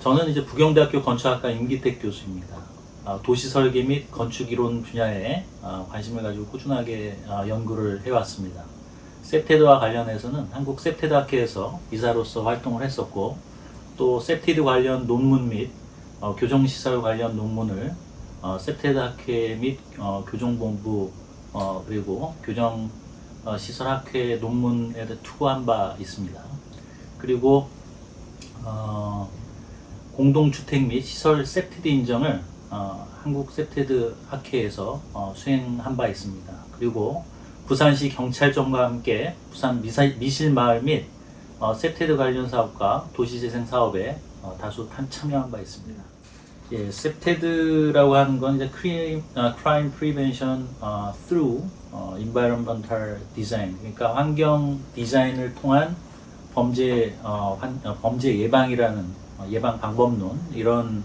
저는 이제 부경대학교 건축학과 임기택 교수입니다. 도시 설계 및 건축 이론 분야에 관심을 가지고 꾸준하게 연구를 해왔습니다. 셉테드와 관련해서는 한국 셉테드 학회에서 이사로서 활동을 했었고, 또 셉테드 관련 논문 및 교정시설 관련 논문을 셉테드 학회 및 교정본부 그리고 교정시설학회 논문에 투고한 바 있습니다. 그리고 공동주택 및 시설 셉테드 인정을 한국 셉테드 학회에서 수행한 바 있습니다. 그리고 부산시 경찰청과 함께 부산 미실마을 및 셉테드 관련 사업과 도시재생 사업에 다수 참여한 바 있습니다. 예, 셉테드라고 하는 건 이제 crime prevention through environmental design, 그러니까 환경 디자인을 통한 범죄 예방이라는 예방 방법론, 이런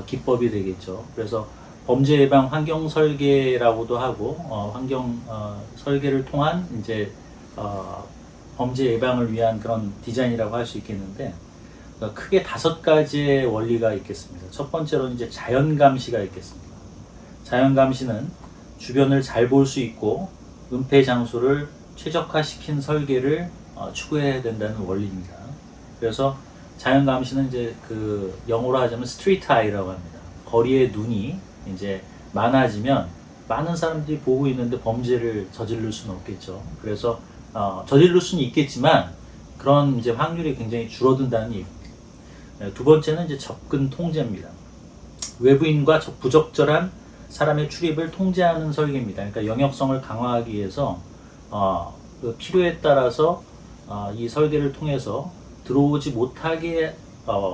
기법이 되겠죠. 그래서 범죄 예방 환경 설계라고도 하고, 환경 설계를 통한 이제 범죄 예방을 위한 그런 디자인이라고 할 수 있겠는데, 크게 5가지의 원리가 있겠습니다. 첫 번째로는 이제 자연 감시가 있겠습니다. 자연 감시는 주변을 잘 볼 수 있고 은폐 장소를 최적화시킨 설계를 추구해야 된다는 원리입니다. 그래서 자연 감시는 이제 그 영어로 하자면 스트리트 아이라고 합니다. 거리의 눈이 이제 많아지면 많은 사람들이 보고 있는데 범죄를 저지를 수는 없겠죠. 그래서 저지를 수는 있겠지만 그런 이제 확률이 굉장히 줄어든다는 얘기입니다. 두 번째는 이제 접근 통제입니다. 외부인과 부적절한 사람의 출입을 통제하는 설계입니다. 그러니까 영역성을 강화하기 위해서 그 필요에 따라서 이 설계를 통해서 들어오지 못하게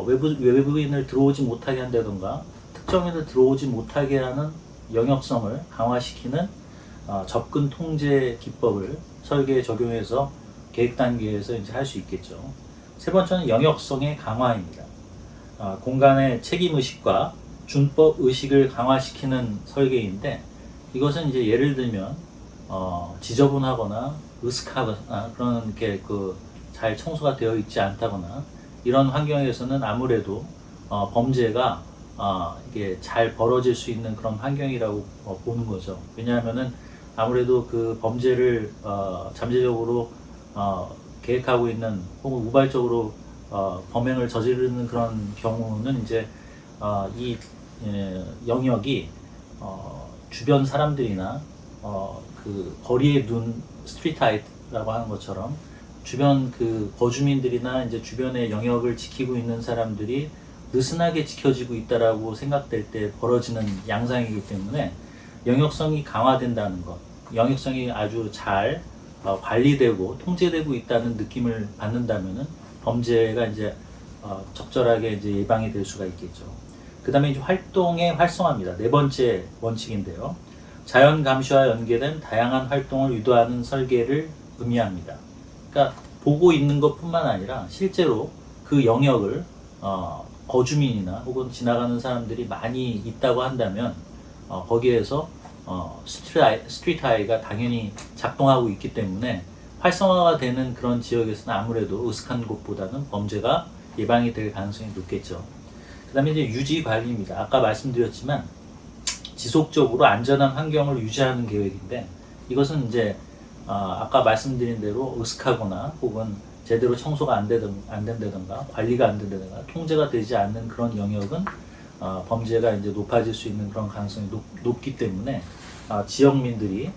외부인을 들어오지 못하게 한다던가 특정인을 들어오지 못하게 하는 영역성을 강화시키는 접근 통제 기법을 설계에 적용해서 계획 단계에서 이제 할 수 있겠죠. 세 번째는 영역성의 강화입니다. 공간의 책임 의식과 준법 의식을 강화시키는 설계인데, 이것은 이제 예를 들면 지저분하거나 으슥하거나 그런 이렇게 잘 청소가 되어 있지 않다거나 이런 환경에서는 아무래도 범죄가 이게 잘 벌어질 수 있는 그런 환경이라고 보는 거죠. 왜냐하면은 아무래도 그 범죄를 잠재적으로 계획하고 있는 혹은 우발적으로 범행을 저지르는 그런 경우는 이제 이 영역이 주변 사람들이나 그 거리의 눈, 스트리트 아이라고 하는 것처럼 주변 그 거주민들이나 이제 주변의 영역을 지키고 있는 사람들이 느슨하게 지켜지고 있다라고 생각될 때 벌어지는 양상이기 때문에 영역성이 강화된다는 것, 영역성이 아주 잘 관리되고 통제되고 있다는 느낌을 받는다면은 범죄가 이제 적절하게 이제 예방이 될 수가 있겠죠. 그 다음에 이제 활동의 활성화입니다. 네 번째 원칙인데요. 자연 감시와 연계된 다양한 활동을 유도하는 설계를 의미합니다. 그러니까 보고 있는 것뿐만 아니라 실제로 그 영역을 거주민이나 혹은 지나가는 사람들이 많이 있다고 한다면 거기에서 스트리트 아이가 당연히 작동하고 있기 때문에 활성화가 되는 그런 지역에서는 아무래도 으슥한 곳보다는 범죄가 예방이 될 가능성이 높겠죠. 그 다음에 이제 유지 관리입니다. 아까 말씀드렸지만 지속적으로 안전한 환경을 유지하는 계획인데, 이것은 이제 아까 말씀드린 대로 으슥하거나 혹은 제대로 청소가 안 된다던가 관리가 안 된다던가 통제가 되지 않는 그런 영역은 범죄가 이제 높아질 수 있는 그런 가능성이 높기 때문에 지역민들이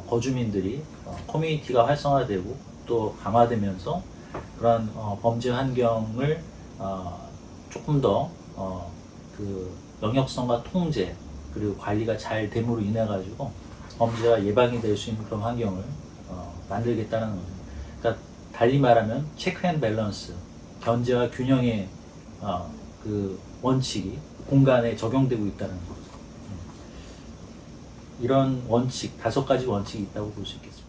거주민들이 커뮤니티가 활성화되고 또 강화되면서 그런 범죄 환경을 조금 더 그 영역성과 통제 그리고 관리가 잘 됨으로 인해 가지고 범죄가 예방이 될 수 있는 그런 환경을 만들겠다는 거죠. 그러니까 달리 말하면 체크 앤 밸런스, 견제와 균형의 그 원칙이 공간에 적용되고 있다는 거죠. 이런 원칙, 5가지 원칙이 있다고 볼 수 있겠습니다.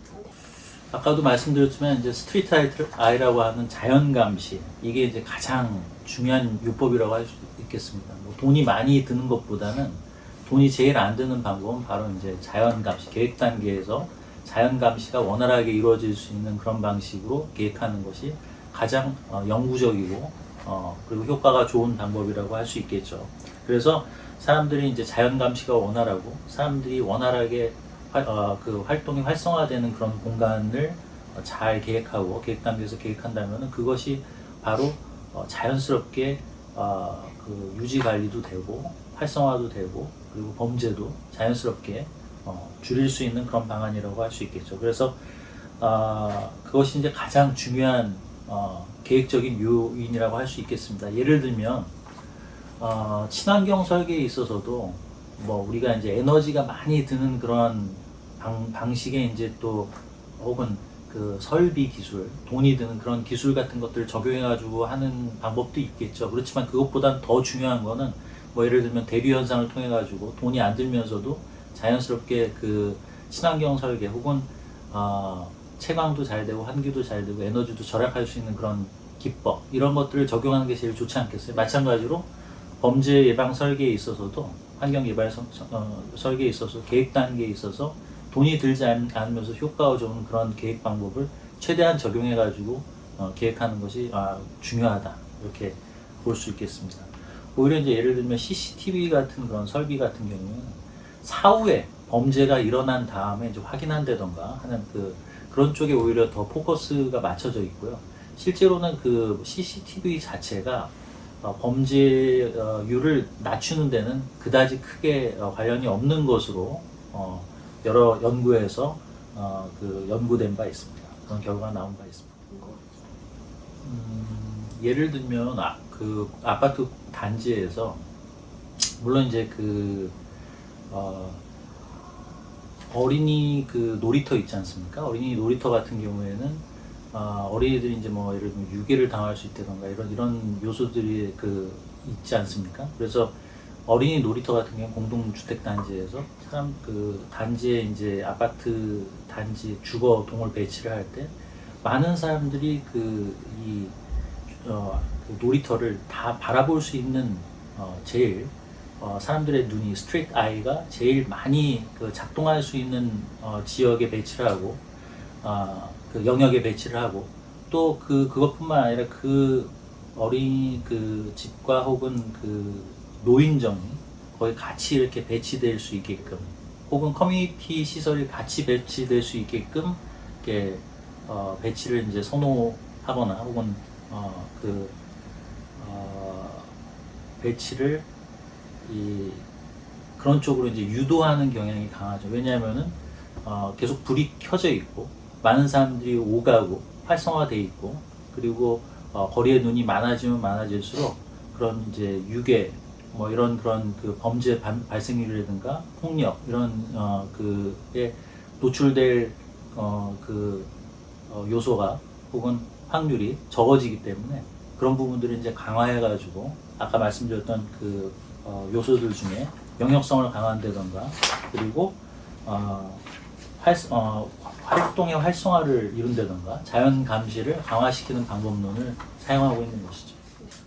아까도 말씀드렸지만 이제 스트리트 아이라고 하는 자연 감시, 이게 이제 가장 중요한 요법이라고 할 수 있겠습니다. 뭐 돈이 많이 드는 것보다는 돈이 제일 안 드는 방법은 바로 이제 자연 감시, 계획 단계에서 자연 감시가 원활하게 이루어질 수 있는 그런 방식으로 계획하는 것이 가장 영구적이고 그리고 효과가 좋은 방법이라고 할 수 있겠죠. 그래서 사람들이 이제 자연 감시가 원활하고 사람들이 원활하게 그 활동이 활성화되는 그런 공간을 잘 계획하고 계획 단계에서 계획한다면 그것이 바로 자연스럽게 그 유지 관리도 되고 활성화도 되고 그리고 범죄도 자연스럽게 줄일 수 있는 그런 방안이라고 할 수 있겠죠. 그래서 그것이 이제 가장 중요한 계획적인 요인이라고 할 수 있겠습니다. 예를 들면 친환경 설계에 있어서도 뭐 우리가 이제 에너지가 많이 드는 그런 방식의 이제 또 혹은 그 설비 기술, 돈이 드는 그런 기술 같은 것들을 적용해가지고 하는 방법도 있겠죠. 그렇지만 그것보단 더 중요한 거는 뭐 예를 들면 대류 현상을 통해가지고 돈이 안 들면서도 자연스럽게 그 친환경 설계 혹은 채광도 잘 되고 환기도 잘 되고 에너지도 절약할 수 있는 그런 기법 이런 것들을 적용하는 게 제일 좋지 않겠어요? 마찬가지로 범죄 예방 설계에 있어서도 환경 예방 설계에 있어서 계획 단계에 있어서 돈이 들지 않으면서 효과가 좋은 그런 계획 방법을 최대한 적용해 가지고 계획하는 것이 중요하다 이렇게 볼 수 있겠습니다. 오히려 이제 예를 들면 CCTV 같은 그런 설비 같은 경우는 사후에 범죄가 일어난 다음에 이제 확인한다던가 하는 그런 쪽에 오히려 더 포커스가 맞춰져 있고요. 실제로는 그 CCTV 자체가 범죄율을 낮추는 데는 그다지 크게 관련이 없는 것으로 여러 연구에서 그 연구된 바 있습니다. 그런 결과가 나온 바 있습니다. 예를 들면 그 아파트 단지에서 물론 이제 그 어린이 그 놀이터 있지 않습니까? 어린이 놀이터 같은 경우에는 어린이들이 이제 뭐 예를 들면 유괴를 당할 수 있다던가 이런 요소들이 그 있지 않습니까? 그래서 어린이 놀이터 같은 경우 공동주택 단지에서 그 단지에 이제 아파트 단지 주거 동을 배치를 할 때 많은 사람들이 그 놀이터를 다 바라볼 수 있는 제일 사람들의 눈이 스트레이트 아이가 제일 많이 그 작동할 수 있는 지역에 배치를 하고 그 영역에 배치를 하고 또 그것뿐만 아니라 그 어린이 그 집과 혹은 그 노인정이 거의 같이 이렇게 배치될 수 있게끔 혹은 커뮤니티 시설이 같이 배치될 수 있게끔 이렇게 배치를 이제 선호하거나 혹은 배치를 그런 쪽으로 이제 유도하는 경향이 강하죠. 왜냐하면은 계속 불이 켜져 있고 많은 사람들이 오가고 활성화돼 있고 그리고 거리에 눈이 많아지면 많아질수록 그런 이제 유괴 뭐 이런 그런 그 범죄 발생률이라든가 폭력 이런 그에 노출될 요소가 혹은 확률이 적어지기 때문에 그런 부분들을 이제 강화해가지고 아까 말씀드렸던 그 요소들 중에 영역성을 강화한다던가 그리고 활동의 활성화를 이룬다던가 자연 감시를 강화시키는 방법론을 사용하고 있는 것이죠.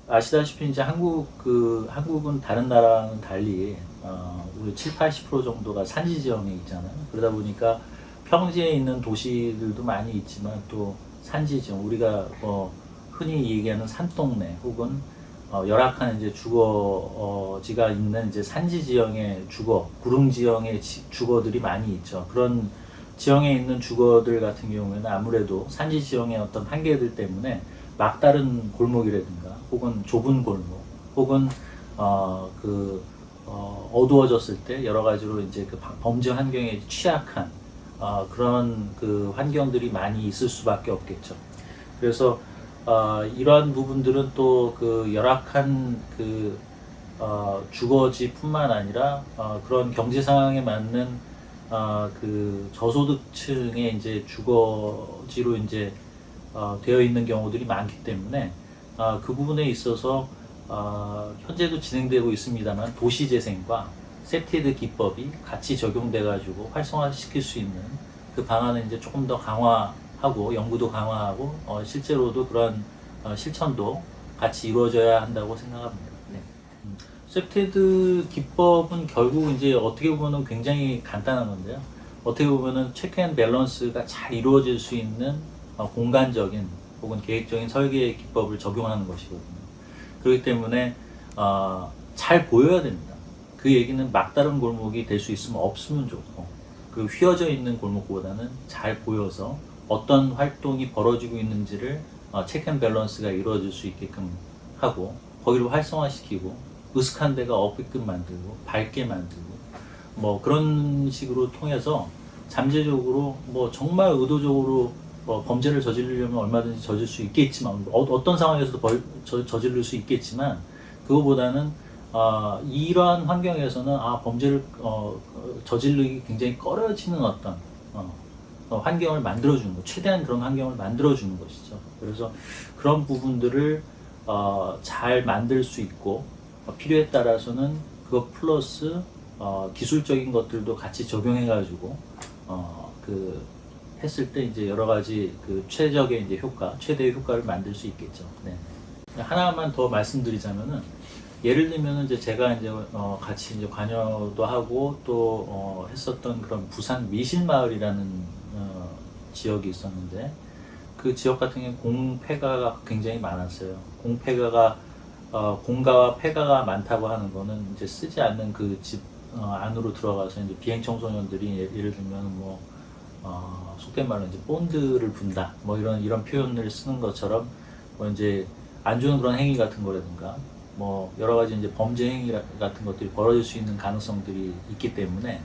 아시다시피 이제 한국은 다른 나라와는 달리 우리 7-80% 정도가 산지 지형에 있잖아요. 그러다 보니까 평지에 있는 도시들도 많이 있지만 또 산지 지형 우리가 흔히 얘기하는 산동네 혹은 열악한 이제 주거지가 있는 이제 산지 지형의 구릉 지형의 주거들이 많이 있죠. 그런 지형에 있는 주거들 같은 경우에는 아무래도 산지 지형의 어떤 한계들 때문에 막다른 골목이라든가 혹은 좁은 골목 혹은 어두워졌을 때 여러 가지로 이제 그 범죄 환경에 취약한 그런 그 환경들이 많이 있을 수밖에 없겠죠. 그래서 이러한 부분들은 또 그 열악한 그 주거지뿐만 아니라 그런 경제 상황에 맞는 그 저소득층의 이제 주거지로 이제 되어 있는 경우들이 많기 때문에 그 부분에 있어서 현재도 진행되고 있습니다만 도시재생과 셉티드 기법이 같이 적용돼 가지고 활성화시킬 수 있는 그 방안을 이제 조금 더 강화하고 연구도 강화하고 실제로도 그런 실천도 같이 이루어져야 한다고 생각합니다. 네. 셉티드 기법은 결국 이제 어떻게 보면은 굉장히 간단한 건데요. 어떻게 보면은 체크 앤 밸런스가 잘 이루어질 수 있는 공간적인 혹은 계획적인 설계 기법을 적용하는 것이거든요. 그렇기 때문에 잘 보여야 됩니다. 그 얘기는 막다른 골목이 될 수 있으면 없으면 좋고, 그 휘어져 있는 골목보다는 잘 보여서 어떤 활동이 벌어지고 있는지를 체크 앤 밸런스가 이루어질 수 있게끔 하고, 거기를 활성화시키고 으슥한 데가 업게끔 만들고 밝게 만들고 뭐 그런 식으로 통해서 잠재적으로 뭐 정말 의도적으로 범죄를 저지르려면 얼마든지 저질 수 있겠지만, 어떤 상황에서도 저지를 수 있겠지만, 그거보다는 이러한 환경에서는 범죄를 저지르기 굉장히 꺼려지는 어떤 환경을 만들어주는 것, 최대한 그런 환경을 만들어주는 것이죠. 그래서 그런 부분들을 잘 만들 수 있고, 필요에 따라서는 그거 플러스 기술적인 것들도 같이 적용해가지고 했을 때 이제 여러 가지 그 최적의 이제 효과, 최대의 효과를 만들 수 있겠죠. 네. 하나만 더 말씀드리자면은, 예를 들면은 이제 제가 이제 같이 이제 관여도 하고 또 했었던 그런 부산 미실마을이라는 지역이 있었는데, 그 지역 같은 경우에 공폐가가 굉장히 많았어요. 공가와 폐가가 많다고 하는 거는 이제 쓰지 않는 그 집 안으로 들어가서 이제 비행 청소년들이 예를 들면 뭐 속된 말로 이제 본드를 분다 뭐 이런 표현을 쓰는 것처럼 뭐 이제 안 좋은 그런 행위 같은 거라든가 뭐 여러 가지 이제 범죄 행위 같은 것들이 벌어질 수 있는 가능성들이 있기 때문에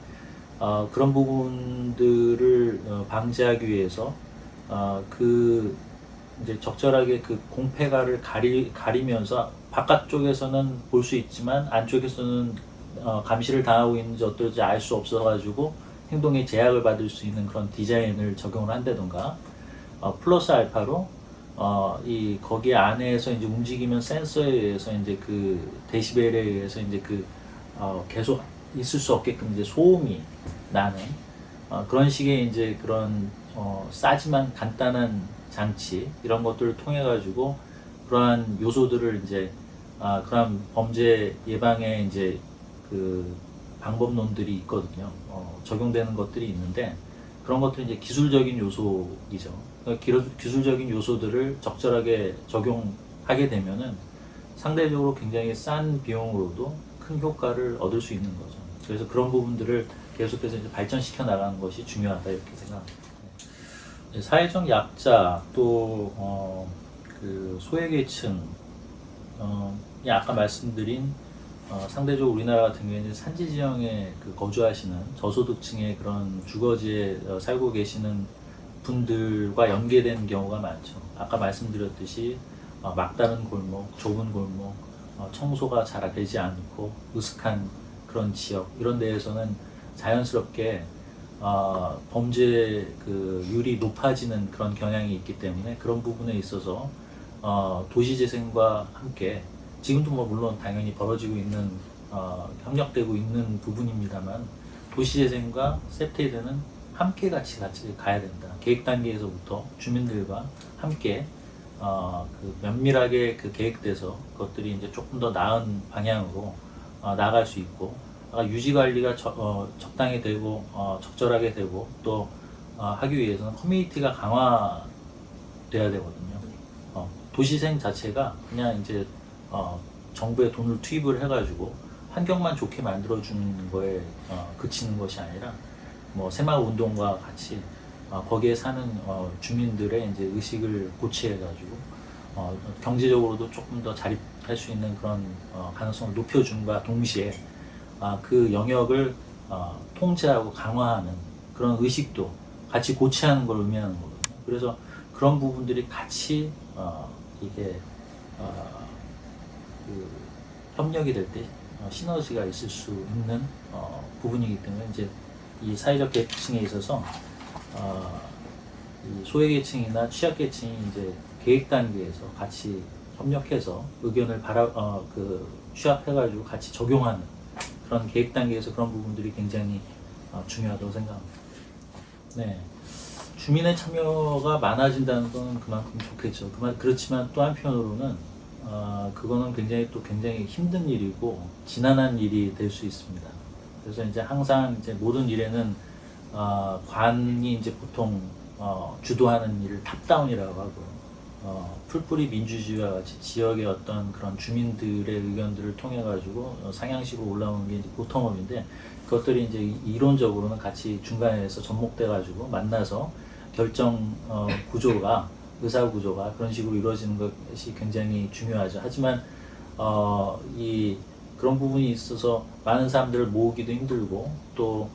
그런 부분들을 방지하기 위해서 그 이제 적절하게 그 공폐가를 가리면서 바깥쪽에서는 볼 수 있지만 안쪽에서는 감시를 당하고 있는지 어떨지 알 수 없어가지고 행동에 제약을 받을 수 있는 그런 디자인을 적용을 한다던가, 플러스 알파로 거기 안에서 이제 움직이면 센서에 의해서 이제 그 데시벨에 의해서 이제 계속 있을 수 없게끔 이제 소음이 나는 그런 식의 이제 그런 싸지만 간단한 장치, 이런 것들을 통해 가지고 그러한 요소들을 이제 그런 범죄 예방에 이제 그 방법론들이 있거든요. 적용되는 것들이 있는데, 그런 것들이 이제 기술적인 요소이죠. 그러니까 기술적인 요소들을 적절하게 적용하게 되면은 상대적으로 굉장히 싼 비용으로도 큰 효과를 얻을 수 있는 거죠. 그래서 그런 부분들을 계속해서 이제 발전시켜 나가는 것이 중요하다, 이렇게 생각합니다. 사회적 약자, 또 그 소외계층, 아까 말씀드린 상대적으로 우리나라 같은 경우에는 산지 지형에 거주하시는 저소득층의 그런 주거지에 살고 계시는 분들과 연계된 경우가 많죠. 아까 말씀드렸듯이 막다른 골목, 좁은 골목, 청소가 잘 되지 않고 으슥한 그런 지역, 이런 데에서는 자연스럽게 범죄율이 높아지는 그런 경향이 있기 때문에, 그런 부분에 있어서 도시재생과 함께 지금도 뭐 물론 당연히 벌어지고 있는 협력되고 있는 부분입니다만, 도시재생과 세테이드는 함께 같이 가야 된다. 계획 단계에서부터 주민들과 함께 면밀하게 계획돼서 그것들이 이제 조금 더 나은 방향으로 나갈 수 있고, 유지 관리가 적당히 되고 적절하게 되고 또 하기 위해서는 커뮤니티가 강화돼야 되거든요. 도시생 자체가 그냥 이제 정부의 돈을 투입을 해가지고 환경만 좋게 만들어주는 거에 그치는 것이 아니라, 뭐 새마을 운동과 같이 거기에 사는 주민들의 이제 의식을 고취해가지고 경제적으로도 조금 더 자립할 수 있는 그런 가능성을 높여줌과 동시에 그 영역을 통제하고 강화하는 그런 의식도 같이 고취하는 걸 의미하는 거거든요. 그래서 그런 부분들이 같이 이게 협력이 될 때 시너지가 있을 수 있는 부분이기 때문에, 이제 이 사회적 계층에 있어서 이 소외계층이나 취약계층이 이제 계획 단계에서 같이 협력해서 의견을 취합해가지고 같이 적용하는 그런 계획 단계에서 그런 부분들이 굉장히 중요하다고 생각합니다. 네. 주민의 참여가 많아진다는 건 그만큼 좋겠죠. 그렇지만 또 한편으로는 그거는 굉장히 힘든 일이고 지난한 일이 될 수 있습니다. 그래서 이제 항상 이제 모든 일에는 관이 이제 보통 주도하는 일을 탑다운이라고 하고, 풀뿌리 민주주의와 같이 지역의 어떤 그런 주민들의 의견들을 통해 가지고 상향식으로 올라오는 게 이제 보텀업인데, 그것들이 이제 이론적으로는 같이 중간에서 접목돼 가지고 만나서 결정 구조가, 의사 구조가 그런 식으로 이루어지는 것이 굉장히 중요하죠. 하지만 이 그런 부분이 있어서 많은 사람들을 모으기도 힘들고, 또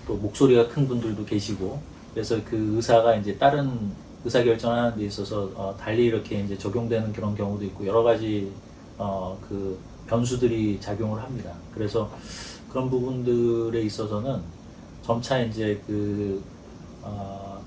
목소리가 큰 분들도 계시고, 그래서 그 의사가 이제 다른 의사 결정하는 데 있어서 달리 이렇게 이제 적용되는 그런 경우도 있고, 여러 가지 그 변수들이 작용을 합니다. 그래서 그런 부분들에 있어서는 점차 이제 그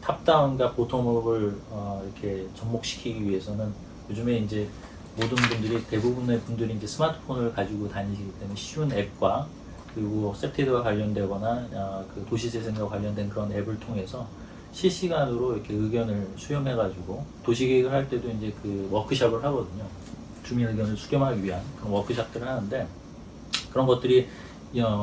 탑다운과 보텀업을 이렇게 접목시키기 위해서는, 요즘에 이제 모든 분들이, 대부분의 분들이 이제 스마트폰을 가지고 다니시기 때문에 쉬운 앱과, 그리고 셉티드와 관련되거나 그 도시재생과 관련된 그런 앱을 통해서 실시간으로 이렇게 의견을 수렴해가지고, 도시계획을 할 때도 이제 그 워크숍을 하거든요. 주민 의견을 수렴하기 위한 그런 워크숍들을 하는데, 그런 것들이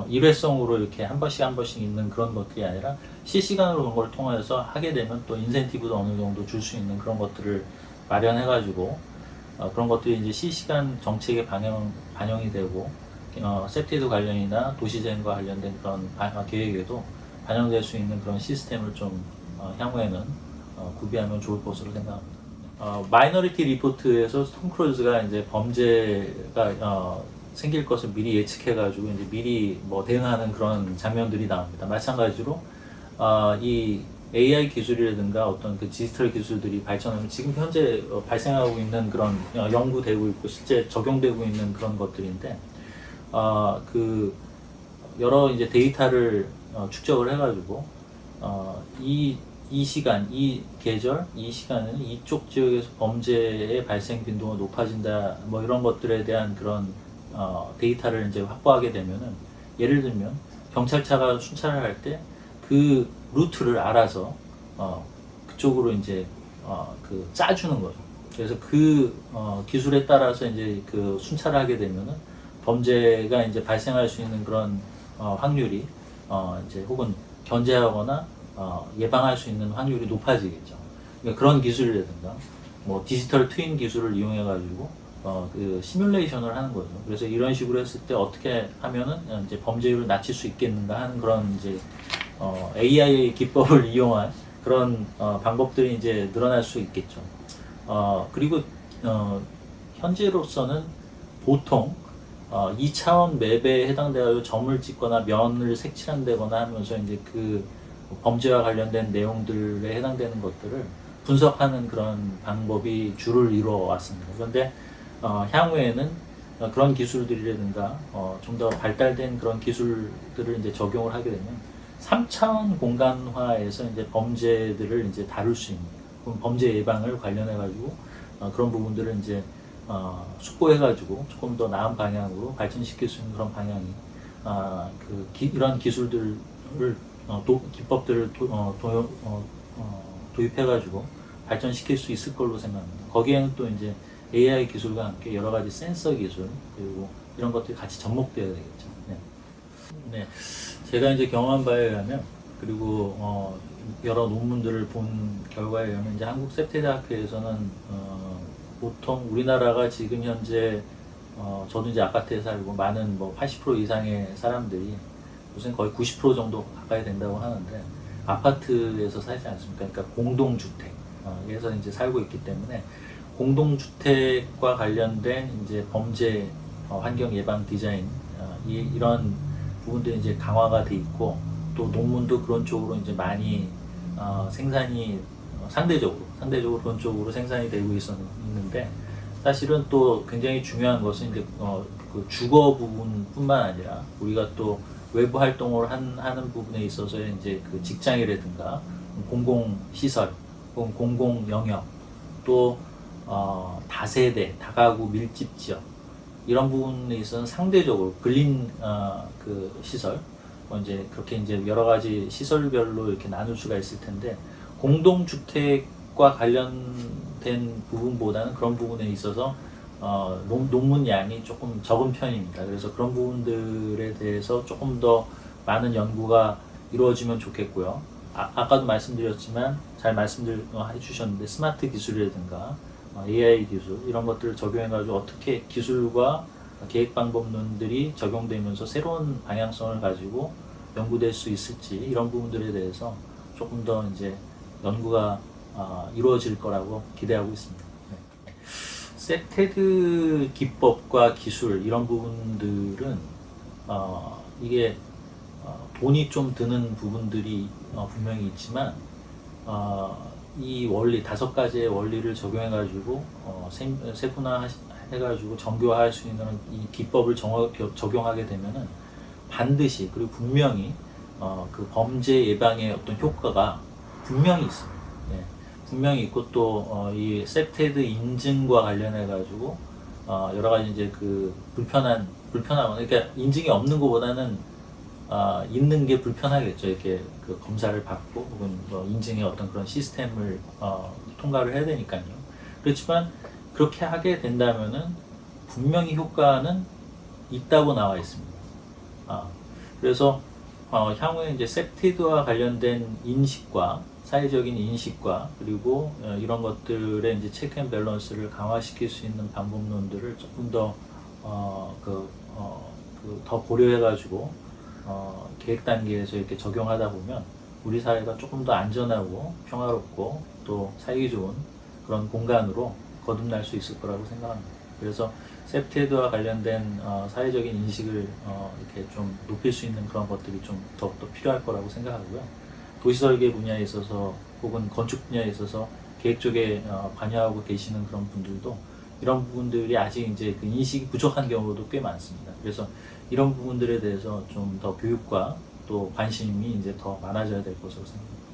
일회성으로 이렇게 한 번씩 있는 그런 것들이 아니라 실시간으로 그런 걸 통해서 하게 되면 또 인센티브도 어느 정도 줄 수 있는 그런 것들을 마련해가지고, 그런 것들이 이제 실시간 정책에 반영이 되고, 셉티드 관련이나 도시재생과 관련된 그런 계획에도 반영될 수 있는 그런 시스템을 좀 향후에는 구비하면 좋을 것으로 생각합니다. 마이너리티 리포트에서 톰 크루즈가 이제 범죄가 생길 것을 미리 예측해가지고 이제 미리 뭐 대응하는 그런 장면들이 나옵니다. 마찬가지로 이 AI 기술이라든가 어떤 그 디지털 기술들이 발전하면 지금 현재 발생하고 있는 그런 연구되고 있고 실제 적용되고 있는 그런 것들인데, 그 여러 이제 데이터를 축적을 해가지고 이 시간, 이 계절, 이 시간에는 이쪽 지역에서 범죄의 발생 빈도가 높아진다, 뭐 이런 것들에 대한 그런 데이터를 이제 확보하게 되면은, 예를 들면 경찰차가 순찰을 할 때 그 루트를 알아서 그쪽으로 이제 그 짜주는 거죠. 그래서 그 기술에 따라서 이제 그 순찰을 하게 되면은 범죄가 이제 발생할 수 있는 그런 확률이 이제 혹은 견제하거나 예방할 수 있는 확률이 높아지겠죠. 그러니까 그런 기술이라든가 뭐 디지털 트윈 기술을 이용해 가지고 그 시뮬레이션을 하는 거죠. 그래서 이런 식으로 했을 때 어떻게 하면은 이제 범죄율을 낮출 수 있겠는가 하는 그런 이제 AI 기법을 이용한 그런 방법들이 이제 늘어날 수 있겠죠. 그리고 현재로서는 보통 2차원 맵에 해당되어 점을 찍거나 면을 색칠한다거나 하면서 이제 그 범죄와 관련된 내용들에 해당되는 것들을 분석하는 그런 방법이 주를 이루어 왔습니다. 그런데 향후에는 그런 기술들이라든가 좀 더 발달된 그런 기술들을 이제 적용을 하게 되면 3차원 공간화에서 이제 범죄들을 이제 다룰 수 있는, 범죄 예방을 관련해 가지고 그런 부분들을 이제 숙고해 가지고 조금 더 나은 방향으로 발전시킬 수 있는 그런 방향이 이런 기술들을 기법들을 도입해 가지고 발전시킬 수 있을 걸로 생각합니다. 거기에는 또 이제 AI 기술과 함께 여러 가지 센서 기술, 그리고 이런 것들이 같이 접목되어야 되겠죠. 네. 제가 이제 경험한 바에 의하면, 그리고 여러 논문들을 본 결과에 의하면, 이제 한국 셉티대학교에서는 보통 우리나라가 지금 현재 저도 이제 아파트에 살고 많은 뭐 80% 이상의 사람들이 요새 거의 90% 정도 가까이 된다고 하는데, 아파트에서 살지 않습니까? 그러니까 공동주택에서 이제 살고 있기 때문에, 공동주택과 관련된 이제 범죄 환경 예방 디자인 이런 부분들이 이제 강화가 돼 있고, 또 논문도 그런 쪽으로 이제 많이 생산이 상대적으로 그런 쪽으로 생산이 되고 있는데, 사실은 또 굉장히 중요한 것은 이제 그 주거 부분뿐만 아니라 우리가 또 외부 활동을 하는 부분에 있어서의 이제 그 직장이라든가 공공 시설 혹은 공공 영역, 또 다세대, 다가구 밀집 지역, 이런 부분에 있어서는 상대적으로 근린 그 시설, 이제 그렇게 이제 여러 가지 시설별로 이렇게 나눌 수가 있을 텐데, 공동주택과 관련된 부분보다는 그런 부분에 있어서 논문 양이 조금 적은 편입니다. 그래서 그런 부분들에 대해서 조금 더 많은 연구가 이루어지면 좋겠고요. 아까도 말씀드렸지만 잘 말씀해 주셨는데, 스마트 기술이라든가 AI 기술 이런 것들을 적용해가지고 어떻게 기술과 계획 방법론들이 적용되면서 새로운 방향성을 가지고 연구될 수 있을지 이런 부분들에 대해서 조금 더 이제 연구가 이루어질 거라고 기대하고 있습니다. 네. 셉테드 기법과 기술 이런 부분들은 이게 돈이 좀 드는 부분들이 분명히 있지만 이 원리 5가지의 원리를 적용해가지고 세분화해가지고 정교화할 수 있는 이 기법을 적용하게 되면은 반드시 그리고 분명히 그 범죄 예방의 어떤 효과가 분명히 있습니다. 예, 분명히 있고 또 이 셉테드 인증과 관련해 가지고 여러 가지 이제 그 불편한 그러니까 인증이 없는 것보다는 있는 게 불편하겠죠. 이렇게 그 검사를 받고 혹은 뭐 인증의 어떤 그런 시스템을 통과를 해야 되니까요. 그렇지만 그렇게 하게 된다면은 분명히 효과는 있다고 나와 있습니다. 그래서 향후에 이제 셉티드와 관련된 인식과 사회적인 인식과 그리고 이런 것들의 이제 체크 앤 밸런스를 강화시킬 수 있는 방법론들을 조금 더 더 고려해가지고 계획 단계에서 이렇게 적용하다 보면 우리 사회가 조금 더 안전하고 평화롭고 또 살기 좋은 그런 공간으로 거듭날 수 있을 거라고 생각합니다. 그래서 셉테드와 관련된 사회적인 인식을 이렇게 좀 높일 수 있는 그런 것들이 좀 더욱더 필요할 거라고 생각하고요. 도시설계 분야에 있어서 혹은 건축 분야에 있어서 계획 쪽에 관여하고 계시는 그런 분들도 이런 부분들이 아직 이제 그 인식이 부족한 경우도 꽤 많습니다. 그래서 이런 부분들에 대해서 좀 더 교육과 또 관심이 이제 더 많아져야 될 것으로 생각합니다.